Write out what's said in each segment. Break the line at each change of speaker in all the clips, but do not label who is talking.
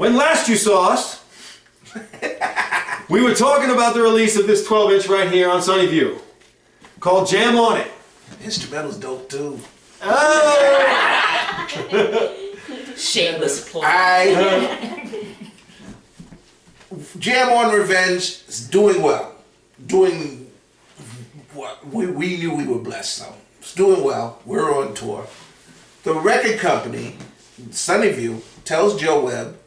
When last you saw us, we were talking about the release of this 12-inch right here on Sunnyview, called Jam On It.
Instrumental's dope too.
Oh!
Shameless plug.
Jam on Revenge is doing well. Doing what we knew we were blessed, so it's doing well. We're on tour. The record company, Sunnyview, tells Joe Webb,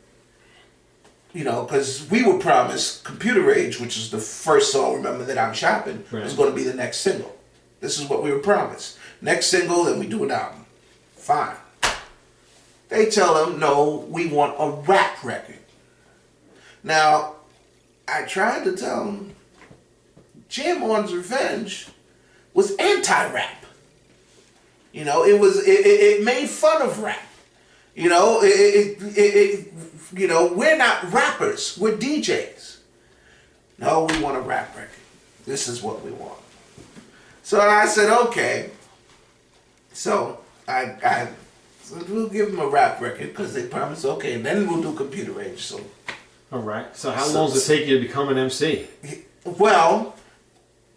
you know, because we were promised Computer Age, which is the first song, remember, that I'm shopping, was going to be the next single. This is what we were promised. Next single, then we do an album. Fine. They tell him, no, we want a rap record. Now, I tried to tell him Jam On's Revenge was anti-rap. You know, it made fun of rap. You know, you know, we're not rappers, we're DJs. No, we want a rap record. This is what we want. So I said, okay. So I said, we'll give them a rap record because they promised, okay, and then we'll do Computer Age. So,
all right. So how long does it take you to become an MC?
Well,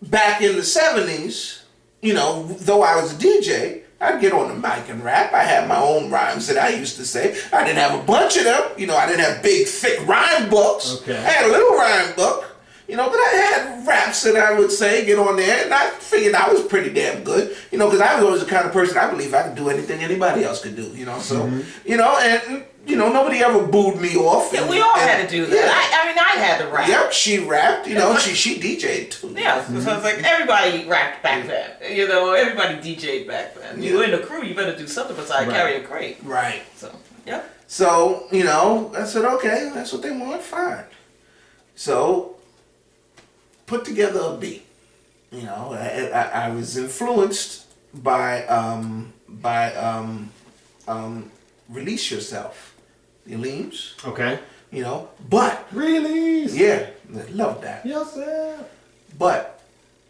back in the 70s, you know, though I was a DJ, I'd get on the mic and rap. I had my own rhymes that I used to say. I didn't have a bunch of them. You know, I didn't have big, thick rhyme books.
Okay.
I had a little rhyme book. You know, but I had raps that I would say, get on there, and I figured I was pretty damn good. You know, because I was always the kind of person, I believe I could do anything anybody else could do, you know. So, you know, and, you know, nobody ever booed me off.
Yeah, we all had to do that.
Yeah.
I mean, I had to rap.
Yep, she rapped, you know, she DJ'd too.
Yeah, so it's like everybody rapped back then. You know, everybody DJ'd back then. You were in a crew, you better do something besides carry a crate.
Right.
So, yeah.
So, you know, I said, okay, that's what they want, fine. So, put together a beat. You know, I was influenced by Release Yourself, the Aleems.
Okay.
You know, but
Release.
yeah, I love that.
Yourself.
But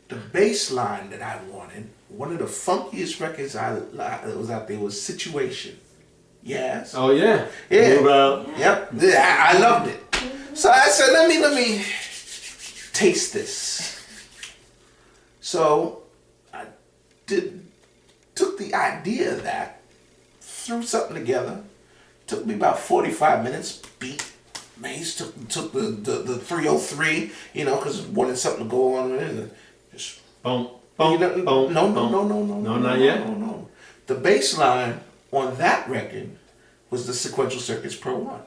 the bass line that I wanted, one of the funkiest records that was out there was Situation. Yes.
Oh yeah.
Yeah.
Move out.
Yep. Yeah, I loved it. So I said, let me taste this. So I took the idea of that, threw something together. Took me about 45 minutes. Beat, bass, took the 303, you know, because wanted something to go on with it. And just
Boom.
you
Boom.
know,
Boom.
no,
boom. No, not yet.
No. The bass line on that record was the Sequential Circuits Pro 1.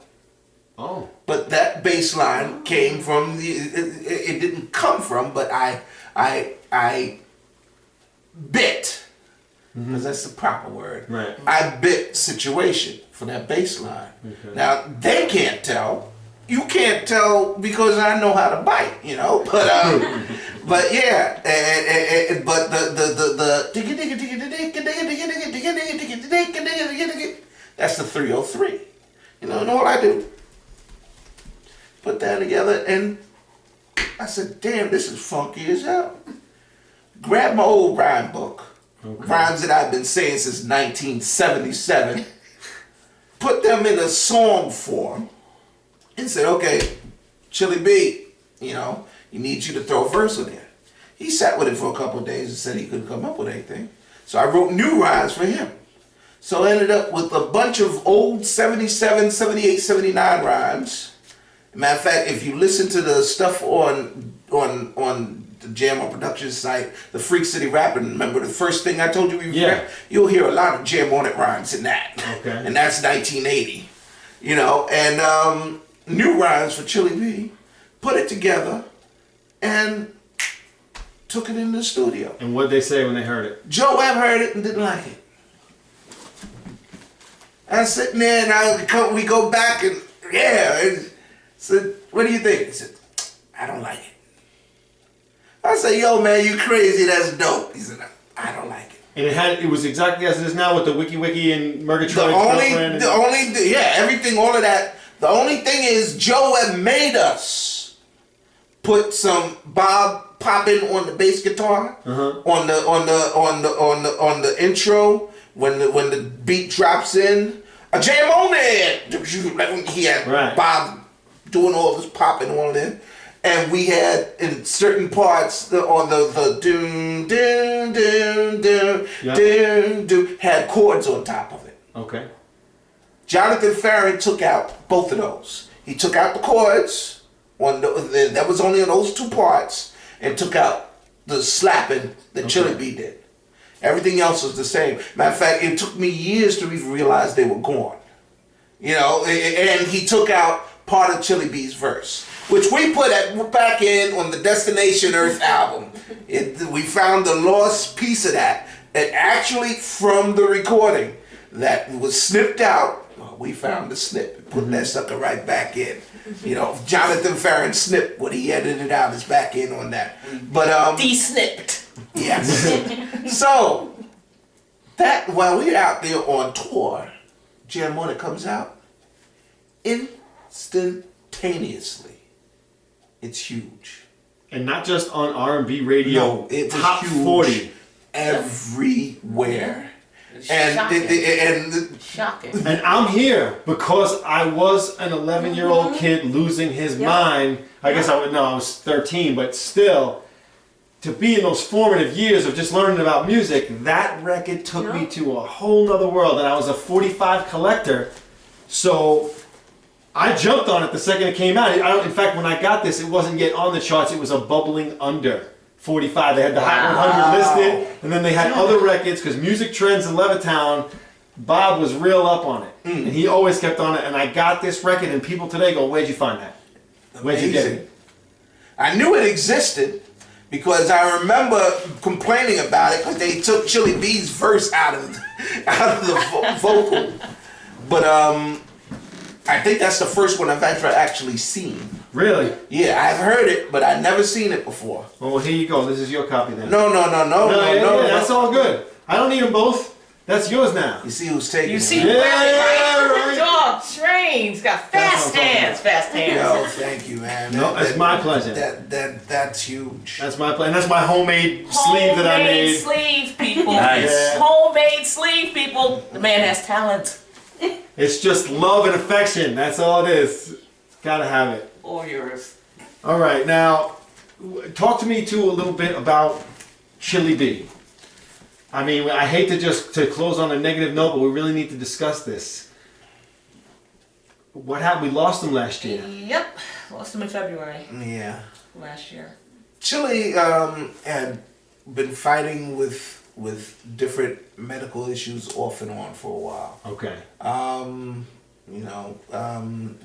Oh.
But that bass line came from it didn't come from, but I bit, because that's the proper word.
Right.
I bit Situation for that bass line.
Okay.
Now they can't tell. You can't tell because I know how to bite, you know. But but yeah, but the that's the 303. You know what I do? Put that together, and I said, damn, this is funky as hell. Grab my old rhyme book, rhymes that I've been saying since 1977, put them in a song form, and said, okay, Chili B, you know, you need you to throw a verse in there. He sat with it for a couple of days and said he couldn't come up with anything. So I wrote new rhymes for him. So I ended up with a bunch of old 77, 78, 79 rhymes. Matter of fact, if you listen to the stuff on the Jam On Production site, the Freak City Rapping, remember the first thing I told you? You'll hear a lot of Jam On It rhymes in that.
Okay.
And that's 1980. You know, and new rhymes for Chili B, put it together, and took it in the studio.
And what'd they say when they heard it?
Joe Webb heard it and didn't like it. I'm sitting there and we go back and said, what do you think? He said, I don't like it. I said, yo man, you crazy, that's dope. He said, I don't like it.
And it was exactly as it is now with the Wiki and Murgatroyd.
Everything, all of that. The only thing is Joe Webb made us put some Bob popping on the bass guitar on the intro when the beat drops in. a jam on there. Like he had
Right.
Bob doing all this popping on it. And we had in certain parts on the doom, doom, doom, doom,
Yeah.
doom, doom, had chords on top of it.
Okay.
Jonathan Farron took out both of those. He took out the chords on that was only on those two parts, and took out the slapping that Chili B did. Everything else was the same. Matter of fact, it took me years to even realize they were gone. You know, and he took out part of Chili B's verse, which we put back in on the Destination Earth album. We found the lost piece of that, and actually from the recording that was snipped out. We found the snip and put that sucker right back in. You know, Jonathan Farron snip what he edited out is back in on that. But
De-snipped.
yes. So that while we're out there on tour, Jam On It comes out instantaneously. It's huge.
And not just on R&B radio.
No, it was
top
huge
40.
Everywhere.
Shocking. Shocking.
And I'm here because I was an 11-year-old kid losing his mind. I guess I was 13, but still, to be in those formative years of just learning about music, that record took me to a whole nother world. And I was a 45 collector, so I jumped on it the second it came out. In fact, when I got this, it wasn't yet on the charts. It was a bubbling under 45. They had the Hot 100 listed, and then they had other records, because Music Trends in Levittown, Bob was real up on it. And he always kept on it. And I got this record, and people today go, where'd you find that? Where'd you get it?
I knew it existed because I remember complaining about it because they took Chili B's verse out of the vocal. But I think that's the first one I've ever actually seen.
Really?
Yeah, I've heard it, but I've never seen it before.
Well, here you go. This is your copy then.
No.
That's all good. I don't need them both. That's yours now.
You see who's taking
You
it.
see,
right.
dog trains got fast hands. Fast hands.
Yo, thank you, man.
No, it's my pleasure.
That's huge.
That's my plan. That's my homemade sleeve that I made.
Sleeve, people.
Nice.
Yeah.
Homemade sleeve, people. The man has talent.
It's just love and affection. That's all it is. Gotta have it.
All yours.
All right, now talk to me too a little bit about Chili B. I mean, I hate to close on a negative note, but we really need to discuss this. What happened? We lost him last year.
Yep. Lost him in February
Yeah.
last year.
Chili had been fighting with different medical issues off and on for a while.
Okay.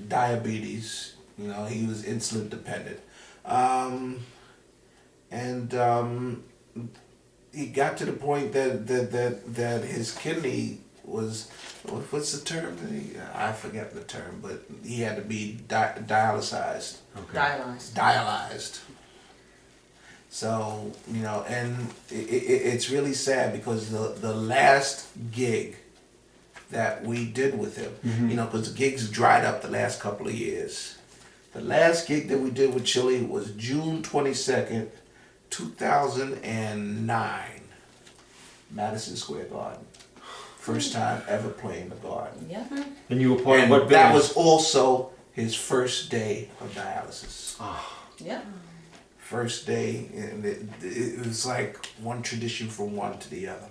Diabetes. You know, he was insulin dependent. He got to the point that his kidney was, what's the term? I forget the term, but he had to be dialyzed.
Okay.
Dialyzed. So, you know, and it's really sad because the last gig that we did with him, you know, because the gigs dried up the last couple of years. The last gig that we did with Chili was June 22nd, 2009, Madison Square Garden. First time ever playing the Garden.
Yeah.
And you were part of
And
what
that
band?
was also his first day of dialysis.
Yeah.
First day, and it was like one tradition from one to the other.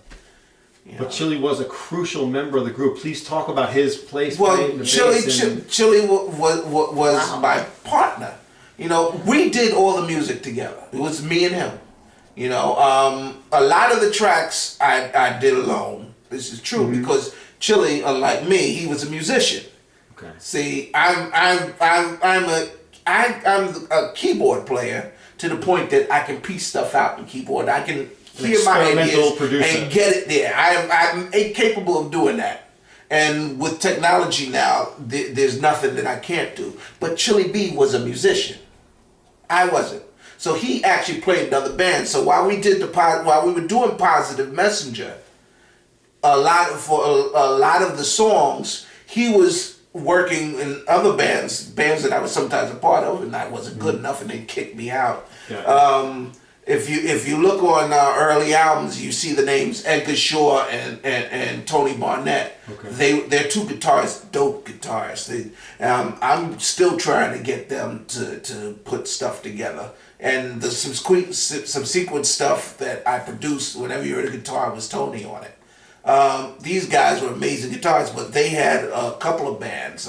You
But
know?
Chili was a crucial member of the group. Please talk about his place.
Well,
playing the
Chili
bass and-
was my partner. You know, we did all the music together. It was me and him. You know, a lot of the tracks I did alone. This is true because Chili, unlike me, he was a musician.
Okay.
See, I'm a keyboard player to the point that I can piece stuff out the keyboard. I can hear my
experimental
ideas
producer.
and get it there. I'm capable of doing that. And with technology now, there's nothing that I can't do. But Chili B was a musician. I wasn't. So he actually played in other bands. So while we were doing Positive Messenger, a lot of the songs, he was working in other bands that I was sometimes a part of, and I wasn't good enough, and they kicked me out.
Yeah.
if you look on early albums, you see the names Edgar Shaw and Tony Barnett.
Okay.
They're two guitarists, dope guitarists. I'm still trying to get them to put stuff together. And there's some sequence stuff that I produced. Whenever you heard a guitar, it was Tony on it. These guys were amazing guitarists, but they had a couple of bands,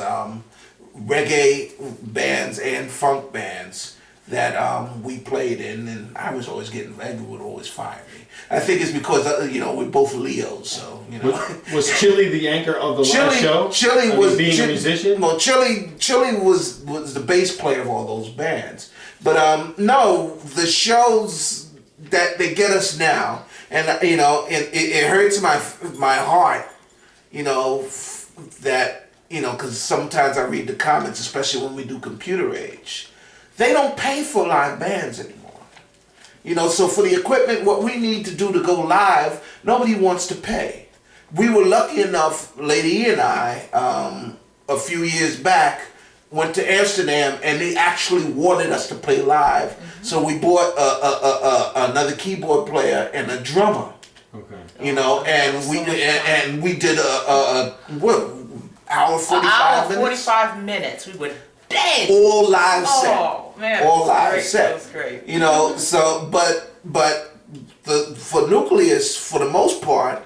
reggae bands and funk bands that we played in, and I was always Edgar would always fire me. I think it's because we're both Leos, so
Was Chili the anchor of the live show?
Chili was
being a musician.
Well, Chili was the bass player of all those bands. But no, the shows that they get us now, and it hurts my heart, that because sometimes I read the comments, especially when we do Computer Age. They don't pay for live bands anymore. So for the equipment, what we need to do to go live, nobody wants to pay. We were lucky enough, Lady E and I, a few years back, went to Amsterdam and they actually wanted us to play live. Mm-hmm. So we bought another keyboard player and a drummer.
Okay.
And we did hour 45 minutes.
45 minutes. We would dance.
All live set.
Oh man,
all live
great.
set.
That was great.
So but for Newcleus, for the most part,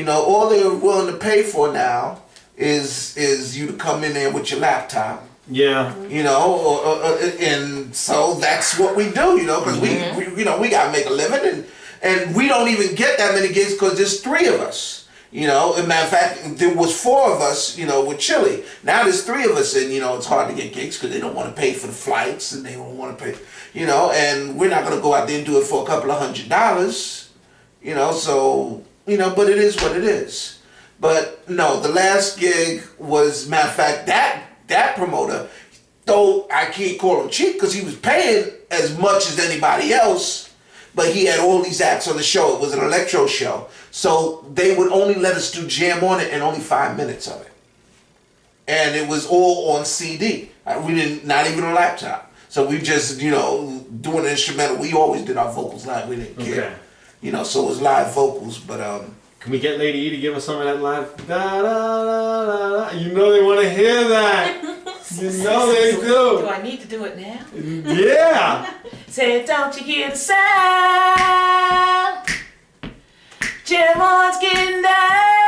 all they're willing to pay for now is you to come in there with your laptop.
Yeah.
And so that's what we do, because we gotta make a living, and we don't even get that many gigs because there's 3 of us. As a matter of fact, there was 4 of us, with Chili. Now there's 3 of us, and it's hard to get gigs because they don't want to pay for the flights, and they don't want to pay, and we're not gonna go out there and do it for a couple of $100, So but it is what it is. But no, the last gig was, matter of fact, that promoter, though I can't call him cheap because he was paying as much as anybody else. But he had all these acts on the show. It was an electro show. So they would only let us do Jam on It and only 5 minutes of it. And it was all on CD. We didn't, not even a laptop. So we just, doing an instrumental. We always did our vocals live. We didn't care.
Okay.
So it was live vocals. But
can we get Lady E to give us some of that live? Da, da, da, da, da. They want to hear that. They do.
Do I need to do it now?
Yeah.
Say, don't you hear the sound? Jam on's getting down.